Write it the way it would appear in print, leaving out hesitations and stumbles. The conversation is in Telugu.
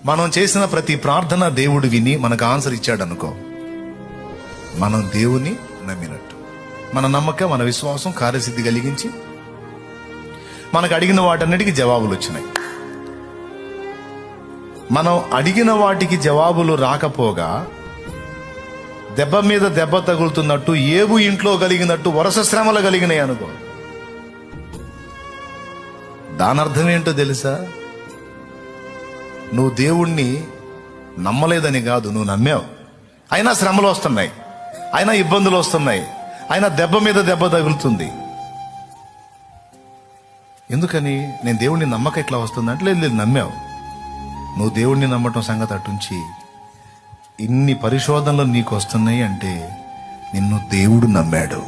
మనం చేసిన ప్రతి ప్రార్థన దేవుడు విని మనకు ఆన్సర్ ఇచ్చాడు అనుకో, మనం దేవుని నమ్మినట్టు. మన నమ్మకం, మన విశ్వాసం కార్యసిద్ధి కలిగించి మనకు అడిగిన వాటన్నిటికీ జవాబులు వచ్చినాయి. మనం అడిగిన వాటికి జవాబులు రాకపోగా దెబ్బ మీద దెబ్బ తగులుతున్నట్టు, ఏబు ఇంట్లో కలిగినట్టు వరుస శ్రమలు కలిగినాయి అనుకో, దాని అర్థం ఏంటో తెలుసా? నువ్వు దేవుణ్ణి నమ్మలేదని కాదు, నువ్వు నమ్మావు. అయినా శ్రమలు వస్తున్నాయి, అయినా ఇబ్బందులు వస్తున్నాయి, అయినా దెబ్బ మీద దెబ్బ తగులుతుంది. ఎందుకని? నేను దేవుణ్ణి నమ్మక ఇట్లా వస్తుందంటే, లేదు నమ్మావు. నువ్వు దేవుణ్ణి నమ్మటం సంగతి అటుంచి, ఇన్ని పరిశోధనలు నీకు వస్తున్నాయి అంటే నిన్ను దేవుడు నమ్మాడు.